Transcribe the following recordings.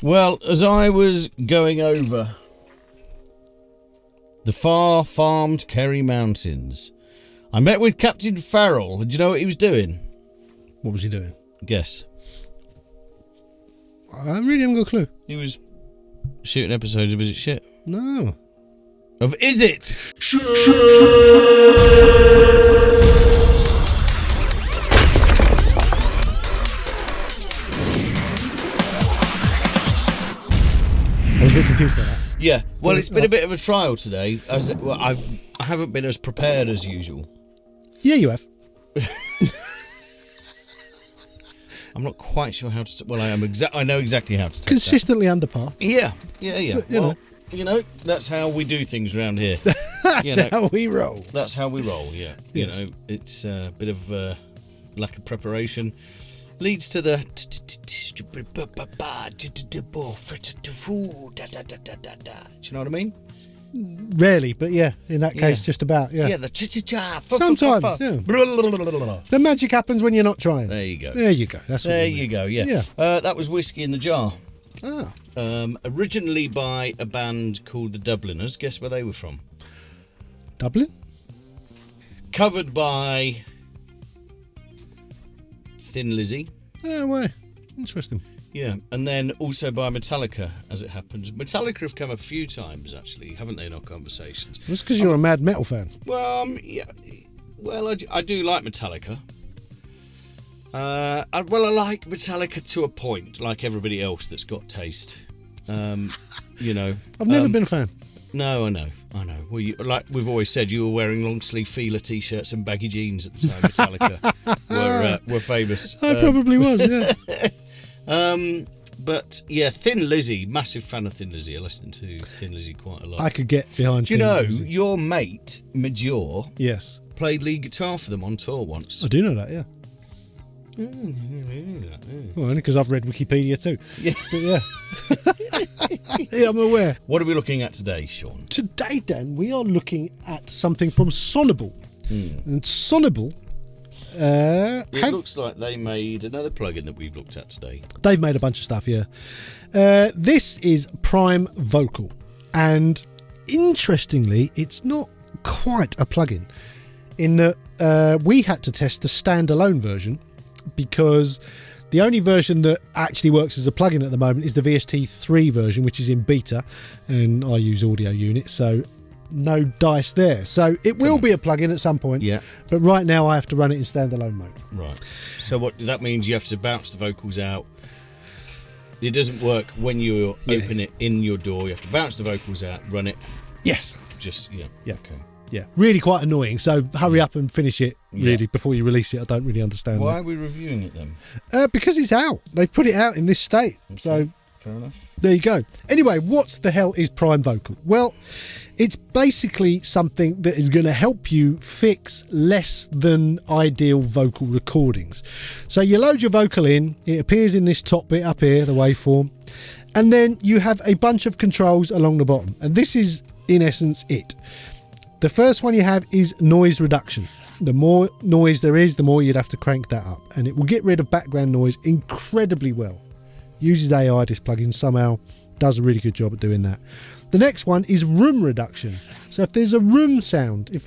Well, as I was going over the far-farmed Kerry Mountains, I met with Captain Farrell. Do you know what he was doing? What was he doing? Guess. I really haven't got a clue. He was shooting episodes of Is It Shit? No. Of Is It? I was a bit confused by that. Yeah. Well, it's been a bit of a trial today. I haven't been as prepared as usual. Yeah, you have. I'm not quite sure how to. Well, I know exactly how to test Consistently under par. Yeah. But, that's how we do things around here. That's how we roll. That's how we roll. Yeah. Yes. You know, it's a bit of lack of preparation leads to the. Do you know what I mean? Rarely, but yeah, in that case, Yeah. just about. Yeah. Yeah, the cha-cha-cha. Sometimes, yeah. The magic happens when you're not trying. There you go. There you go. That's what There we mean. you go, yeah. Yeah. That was Whiskey in the Jar. Ah, Originally by a band called the Dubliners. Guess where they were from? Dublin? Covered by Thin Lizzy. Oh, way. Interesting. Yeah, and then also by Metallica, as it happens. Metallica have come a few times, actually, haven't they, in our conversations? That's because you're a mad metal fan. Well, yeah. Well, I do like Metallica. I like Metallica to a point, like everybody else that's got taste. You know. I've never been a fan. No, I know. Well, like we've always said, you were wearing long sleeve Fila t-shirts and baggy jeans at the time Metallica were famous. I probably was, yeah. But yeah, Thin Lizzy, massive fan of Thin Lizzy. I listen to Thin Lizzy quite a lot. I could get behind. Do you know your mate Major Yes. played lead guitar for them on tour once? I do know that, yeah. Well, only because I've read Wikipedia too. Yeah. But yeah. Yeah, I'm aware. What are we looking at today, Sean? Today, Dan, we are looking at something from Sonible. And Sonible It looks like they made another plugin that we've looked at today. They've made a bunch of stuff, yeah. This is Prime Vocal. And interestingly, it's not quite a plugin in that we had to test the standalone version because the only version that actually works as a plugin at the moment is the VST3 version, which is in beta, and I use Audio Unit, so no dice there. So it will be a plugin at some point, yeah. But right now I have to run it in standalone mode. Right. So what that means, you have to bounce the vocals out. It doesn't work when you open it in your door. You have to bounce the vocals out, run it. Yes. Just Yeah. Okay. Yeah. Really quite annoying. So hurry up and finish it really before you release it. I don't really understand Why are we reviewing it then? because it's out. They've put it out in this state. Okay. So fair enough. There you go. Anyway, what the hell is Prime Vocal? Well, it's basically something that is going to help you fix less than ideal vocal recordings. So you load your vocal in, it appears in this top bit up here, the waveform, and then you have a bunch of controls along the bottom. And this is, in essence, it. The first one you have is noise reduction. The more noise there is, the more you'd have to crank that up. And it will get rid of background noise incredibly well. Uses AI, this plugin, somehow does a really good job at doing that. The next one is room reduction. So if there's a room sound, it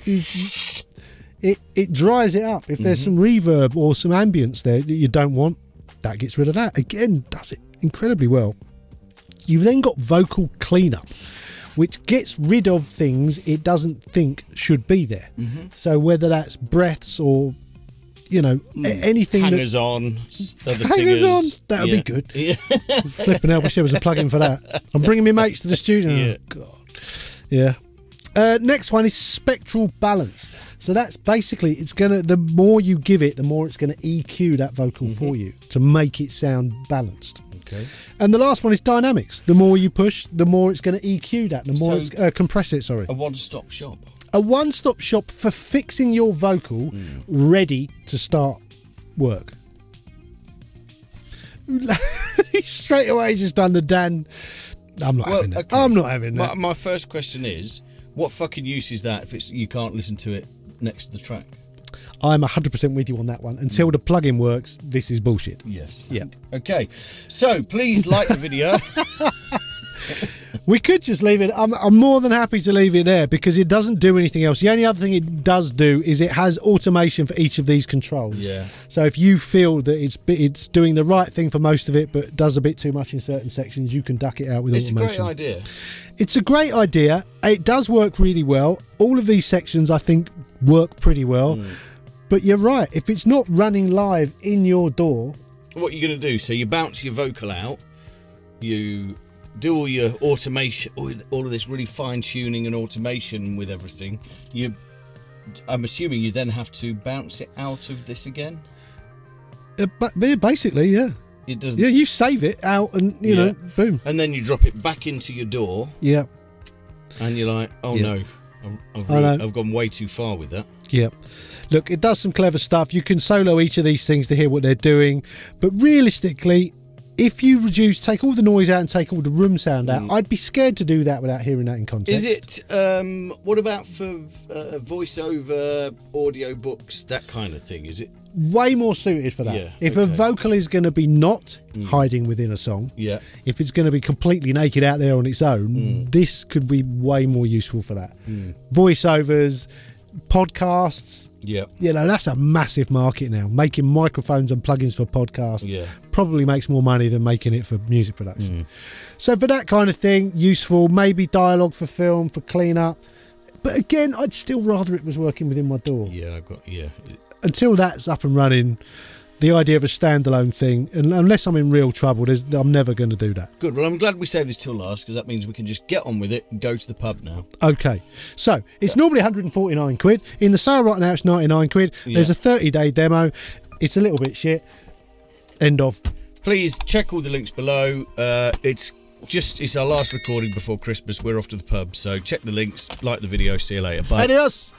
dries it up. If there's some reverb or some ambience there that you don't want, that gets rid of that. Again, does it incredibly well. You've then got vocal cleanup, which gets rid of things it doesn't think should be there. So whether that's breaths or anything hangers on, other hangers singers. on, that would be good. Yeah. Flipping out, wish there was a plug-in for that. I'm bringing my mates to the studio. Yeah. Oh, God. Yeah. Next one is spectral balance. So that's basically, the more you give it, the more it's going to EQ that vocal for you to make it sound balanced. Okay. And the last one is dynamics. The more you push, the more it's going to EQ that, the more it's compress it, sorry. A one-stop shop. A one-stop shop for fixing your vocal ready to start work. Straight away just done the Dan. I'm not having that. Okay. I'm not having that. My first question is, what fucking use is that if you can't listen to it next to the track? I'm 100% with you on that one. Until the plugin works, this is bullshit. Yes. Yeah. Okay. So please like the video. We could just leave it. I'm more than happy to leave it there because it doesn't do anything else. The only other thing it does do is it has automation for each of these controls. Yeah. So if you feel that it's doing the right thing for most of it, but does a bit too much in certain sections, you can duck it out with automation. It's a great idea. It's a great idea. It does work really well. All of these sections, I think, work pretty well. But you're right. If it's not running live in your DAW, what you're going to do, so you bounce your vocal out, you do all your automation, all of this really fine tuning and automation with everything. I'm assuming you then have to bounce it out of this again. But basically, yeah. It doesn't. Yeah, you save it out, and you know, boom. And then you drop it back into your DAW. Yeah. And you're like, oh no, I've gone way too far with that. Yeah. Look, it does some clever stuff. You can solo each of these things to hear what they're doing, but realistically, if you take all the noise out and take all the room sound out, I'd be scared to do that without hearing that in context. Is it, what about for voiceover, audio books, that kind of thing? Is it? Way more suited for that. Yeah, if a vocal is going to be not hiding within a song, if it's going to be completely naked out there on its own, this could be way more useful for that. Voiceovers, podcasts, you know, that's a massive market now. Making microphones and plugins for podcasts probably makes more money than making it for music production. So for that kind of thing, useful. Maybe dialogue for film, for cleanup. But again, I'd still rather it was working within my DAW. Until that's up and running, the idea of a standalone thing, and unless I'm in real trouble, I'm never going to do that. Good. Well, I'm glad we saved this till last, because that means we can just get on with it and go to the pub now. Okay. So it's normally 149 quid. In the sale right now, it's 99 quid. There's a 30-day demo. It's a little bit shit. End of. Please check all the links below. It's our last recording before Christmas. We're off to the pub, so check the links, like the video. See you later. Bye. Adios.